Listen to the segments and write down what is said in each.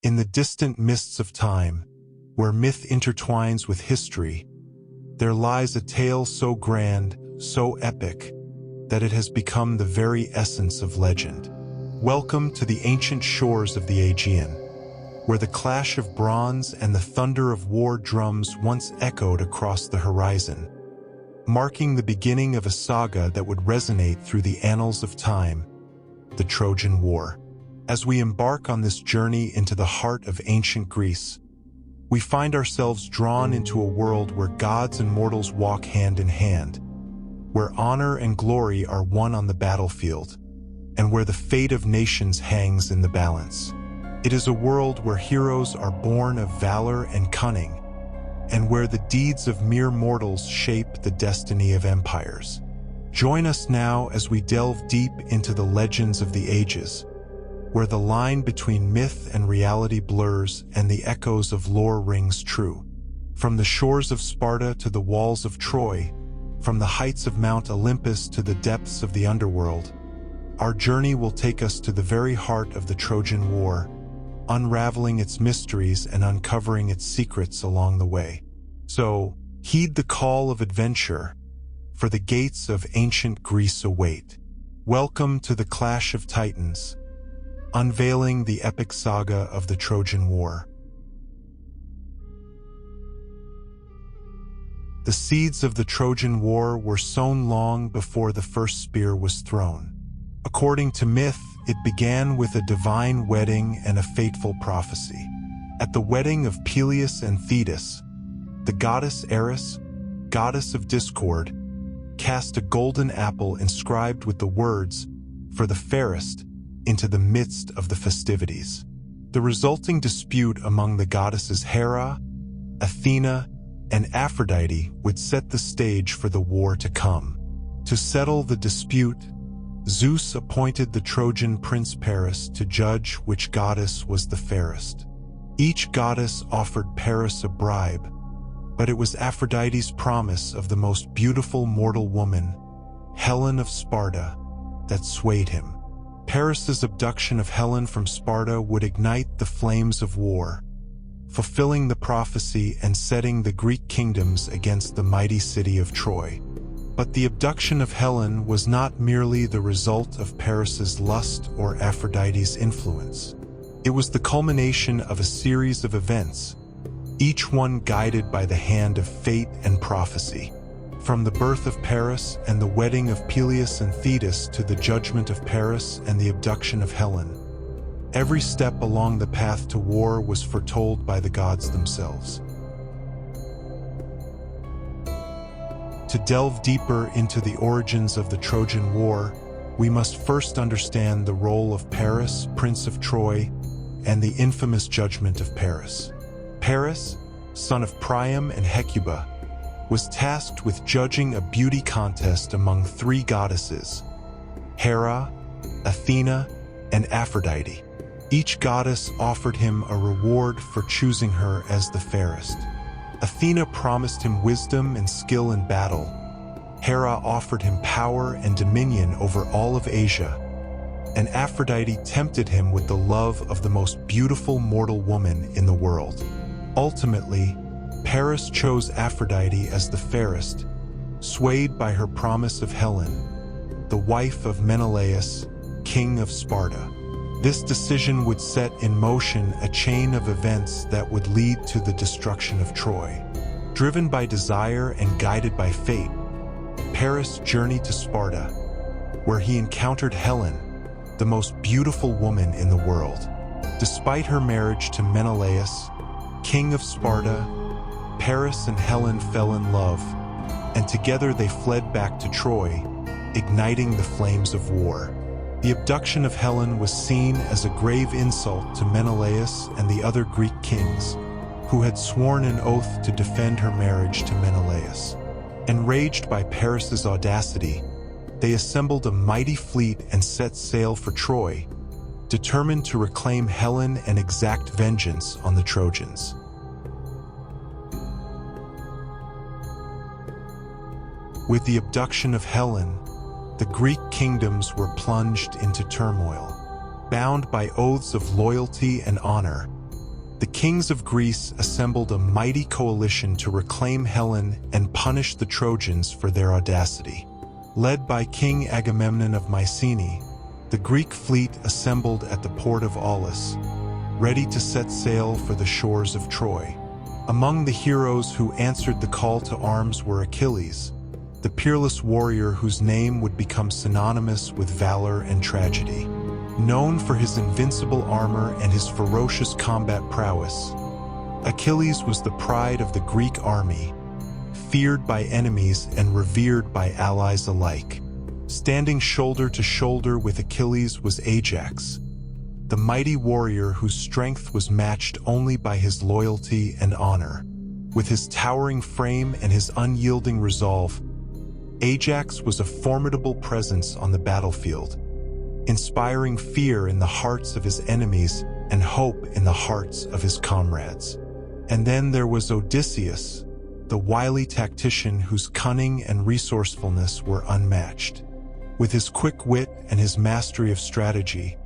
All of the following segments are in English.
In the distant mists of time, where myth intertwines with history, there lies a tale so grand, so epic, that it has become the very essence of legend. Welcome to the ancient shores of the Aegean, where the clash of bronze and the thunder of war drums once echoed across the horizon, marking the beginning of a saga that would resonate through the annals of time, the Trojan War. As we embark on this journey into the heart of ancient Greece, we find ourselves drawn into a world where gods and mortals walk hand in hand, where honor and glory are won on the battlefield, and where the fate of nations hangs in the balance. It is a world where heroes are born of valor and cunning, and where the deeds of mere mortals shape the destiny of empires. Join us now as we delve deep into the legends of the ages, where the line between myth and reality blurs and the echoes of lore rings true. From the shores of Sparta to the walls of Troy, from the heights of Mount Olympus to the depths of the underworld, our journey will take us to the very heart of the Trojan War, unraveling its mysteries and uncovering its secrets along the way. So, heed the call of adventure, for the gates of ancient Greece await. Welcome to the clash of titans, unveiling the epic saga of the Trojan War. The seeds of the Trojan War were sown long before the first spear was thrown. According to myth, it began with a divine wedding and a fateful prophecy. At the wedding of Peleus and Thetis, the goddess Eris, goddess of discord, cast a golden apple inscribed with the words, "For the fairest," into the midst of the festivities. The resulting dispute among the goddesses Hera, Athena, and Aphrodite would set the stage for the war to come. To settle the dispute, Zeus appointed the Trojan prince Paris to judge which goddess was the fairest. Each goddess offered Paris a bribe, but it was Aphrodite's promise of the most beautiful mortal woman, Helen of Sparta, that swayed him. Paris's abduction of Helen from Sparta would ignite the flames of war, fulfilling the prophecy and setting the Greek kingdoms against the mighty city of Troy. But the abduction of Helen was not merely the result of Paris's lust or Aphrodite's influence. It was the culmination of a series of events, each one guided by the hand of fate and prophecy. From the birth of Paris and the wedding of Peleus and Thetis to the judgment of Paris and the abduction of Helen, every step along the path to war was foretold by the gods themselves. To delve deeper into the origins of the Trojan War, we must first understand the role of Paris, Prince of Troy, and the infamous judgment of Paris. Paris, son of Priam and Hecuba, was tasked with judging a beauty contest among three goddesses, Hera, Athena, and Aphrodite. Each goddess offered him a reward for choosing her as the fairest. Athena promised him wisdom and skill in battle. Hera offered him power and dominion over all of Asia. And Aphrodite tempted him with the love of the most beautiful mortal woman in the world. Ultimately, Paris chose Aphrodite as the fairest, swayed by her promise of Helen, the wife of Menelaus, king of Sparta. This decision would set in motion a chain of events that would lead to the destruction of Troy. Driven by desire and guided by fate, Paris journeyed to Sparta, where he encountered Helen, the most beautiful woman in the world. Despite her marriage to Menelaus, king of Sparta, Paris and Helen fell in love, and together they fled back to Troy, igniting the flames of war. The abduction of Helen was seen as a grave insult to Menelaus and the other Greek kings, who had sworn an oath to defend her marriage to Menelaus. Enraged by Paris's audacity, they assembled a mighty fleet and set sail for Troy, determined to reclaim Helen and exact vengeance on the Trojans. With the abduction of Helen, the Greek kingdoms were plunged into turmoil. Bound by oaths of loyalty and honor, The kings of Greece assembled a mighty coalition to reclaim Helen and punish the Trojans for their audacity. Led by King Agamemnon of Mycenae, the Greek fleet assembled at the port of Aulis, ready to set sail for the shores of Troy. Among the heroes who answered the call to arms were Achilles, the peerless warrior whose name would become synonymous with valor and tragedy. Known for his invincible armor and his ferocious combat prowess, Achilles was the pride of the Greek army, feared by enemies and revered by allies alike. Standing shoulder to shoulder with Achilles was Ajax, the mighty warrior whose strength was matched only by his loyalty and honor. With his towering frame and his unyielding resolve, Ajax was a formidable presence on the battlefield, inspiring fear in the hearts of his enemies and hope in the hearts of his comrades. And then there was Odysseus, the wily tactician whose cunning and resourcefulness were unmatched. With his quick wit and his mastery of strategy,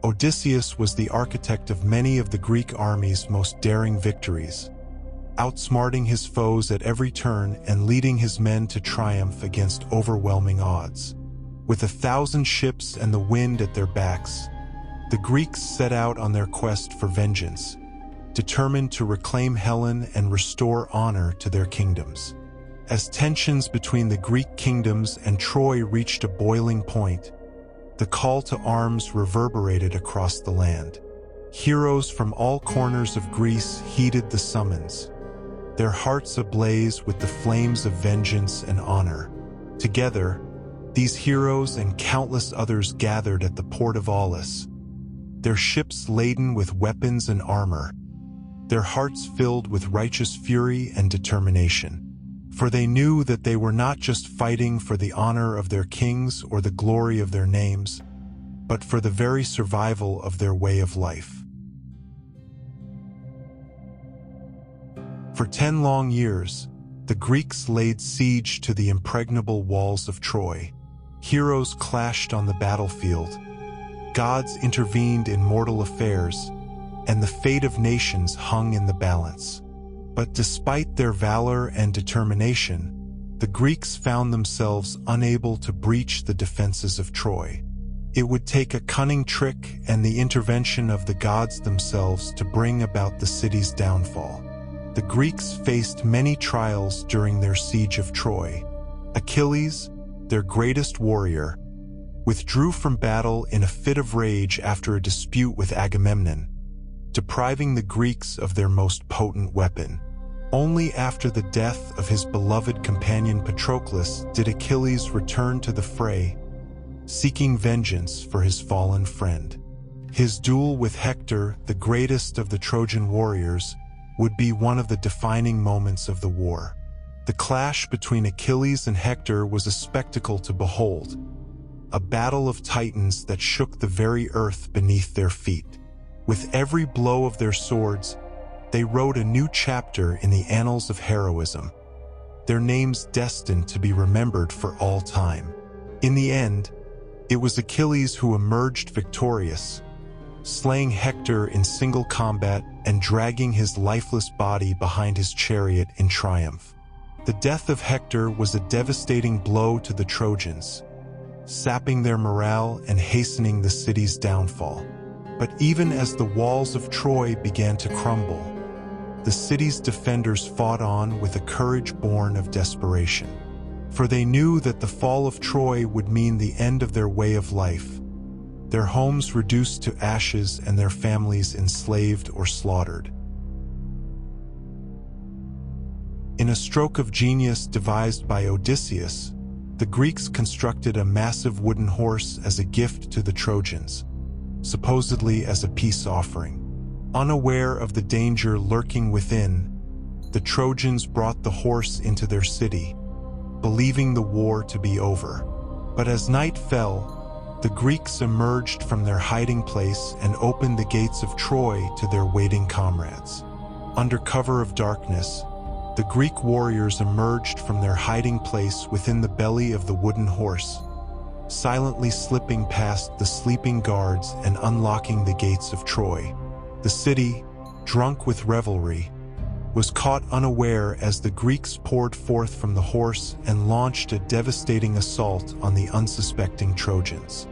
Odysseus was the architect of many of the Greek army's most daring victories, outsmarting his foes at every turn and leading his men to triumph against overwhelming odds. With 1,000 ships and the wind at their backs, the Greeks set out on their quest for vengeance, determined to reclaim Helen and restore honor to their kingdoms. As tensions between the Greek kingdoms and Troy reached a boiling point, the call to arms reverberated across the land. Heroes from all corners of Greece heeded the summons, their hearts ablaze with the flames of vengeance and honor. Together, these heroes and countless others gathered at the port of Aulis, their ships laden with weapons and armor, their hearts filled with righteous fury and determination. For they knew that they were not just fighting for the honor of their kings or the glory of their names, but for the very survival of their way of life. For 10 long years, the Greeks laid siege to the impregnable walls of Troy. Heroes clashed on the battlefield, gods intervened in mortal affairs, and the fate of nations hung in the balance. But despite their valor and determination, the Greeks found themselves unable to breach the defenses of Troy. It would take a cunning trick and the intervention of the gods themselves to bring about the city's downfall. The Greeks faced many trials during their siege of Troy. Achilles, their greatest warrior, withdrew from battle in a fit of rage after a dispute with Agamemnon, depriving the Greeks of their most potent weapon. Only after the death of his beloved companion Patroclus did Achilles return to the fray, seeking vengeance for his fallen friend. His duel with Hector, the greatest of the Trojan warriors, would be one of the defining moments of the war. The clash between Achilles and Hector was a spectacle to behold, a battle of titans that shook the very earth beneath their feet. With every blow of their swords, they wrote a new chapter in the annals of heroism, their names destined to be remembered for all time. In the end, it was Achilles who emerged victorious, slaying Hector in single combat and dragging his lifeless body behind his chariot in triumph. The death of Hector was a devastating blow to the Trojans, sapping their morale and hastening the city's downfall. But even as the walls of Troy began to crumble, the city's defenders fought on with a courage born of desperation. For they knew that the fall of Troy would mean the end of their way of life, their homes reduced to ashes and their families enslaved or slaughtered. In a stroke of genius devised by Odysseus, the Greeks constructed a massive wooden horse as a gift to the Trojans, supposedly as a peace offering. Unaware of the danger lurking within, the Trojans brought the horse into their city, believing the war to be over. But as night fell, the Greeks emerged from their hiding place and opened the gates of Troy to their waiting comrades. Under cover of darkness, the Greek warriors emerged from their hiding place within the belly of the wooden horse, silently slipping past the sleeping guards and unlocking the gates of Troy. The city, drunk with revelry, was caught unaware as the Greeks poured forth from the horse and launched a devastating assault on the unsuspecting Trojans.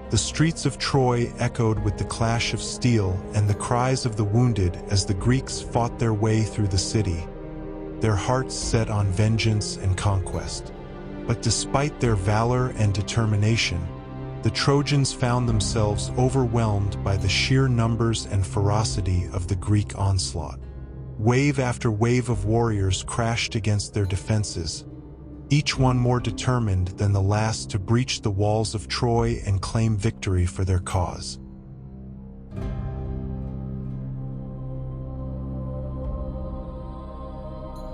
The streets of Troy echoed with the clash of steel and the cries of the wounded as the Greeks fought their way through the city, their hearts set on vengeance and conquest. But despite their valor and determination, the Trojans found themselves overwhelmed by the sheer numbers and ferocity of the Greek onslaught. Wave after wave of warriors crashed against their defenses, each one more determined than the last to breach the walls of Troy and claim victory for their cause.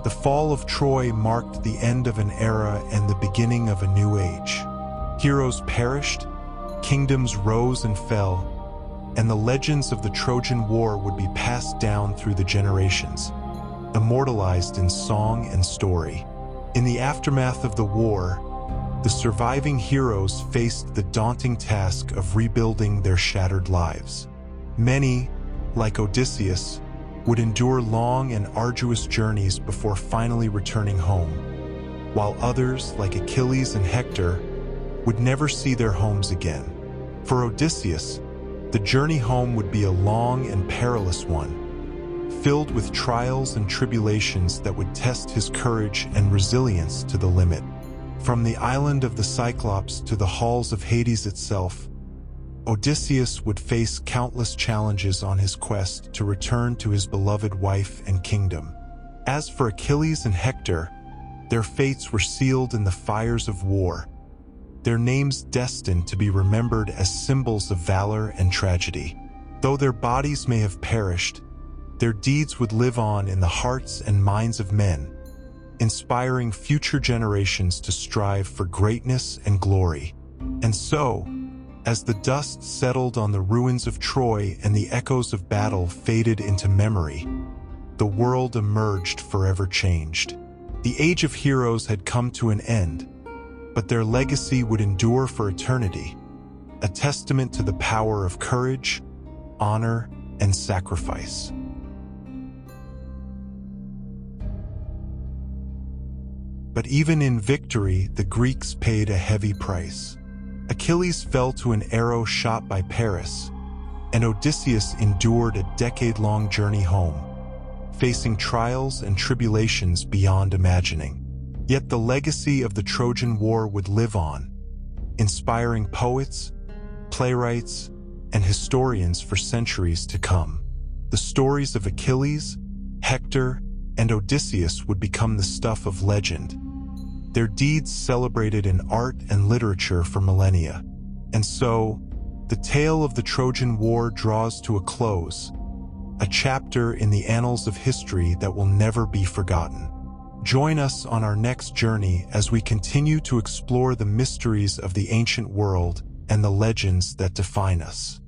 The fall of Troy marked the end of an era and the beginning of a new age. Heroes perished, kingdoms rose and fell, and the legends of the Trojan War would be passed down through the generations, immortalized in song and story. In the aftermath of the war, the surviving heroes faced the daunting task of rebuilding their shattered lives. Many, like Odysseus, would endure long and arduous journeys before finally returning home, while others, like Achilles and Hector, would never see their homes again. For Odysseus, the journey home would be a long and perilous one, filled with trials and tribulations that would test his courage and resilience to the limit. From the island of the Cyclops to the halls of Hades itself, Odysseus would face countless challenges on his quest to return to his beloved wife and kingdom. As for Achilles and Hector, their fates were sealed in the fires of war, their names destined to be remembered as symbols of valor and tragedy. Though their bodies may have perished, their deeds would live on in the hearts and minds of men, inspiring future generations to strive for greatness and glory. And so, as the dust settled on the ruins of Troy and the echoes of battle faded into memory, the world emerged forever changed. The age of heroes had come to an end, but their legacy would endure for eternity, a testament to the power of courage, honor, and sacrifice. But even in victory, the Greeks paid a heavy price. Achilles fell to an arrow shot by Paris, and Odysseus endured a decade-long journey home, facing trials and tribulations beyond imagining. Yet the legacy of the Trojan War would live on, inspiring poets, playwrights, and historians for centuries to come. The stories of Achilles, Hector, and Odysseus would become the stuff of legend, their deeds celebrated in art and literature for millennia. And so, the tale of the Trojan War draws to a close, a chapter in the annals of history that will never be forgotten. Join us on our next journey as we continue to explore the mysteries of the ancient world and the legends that define us.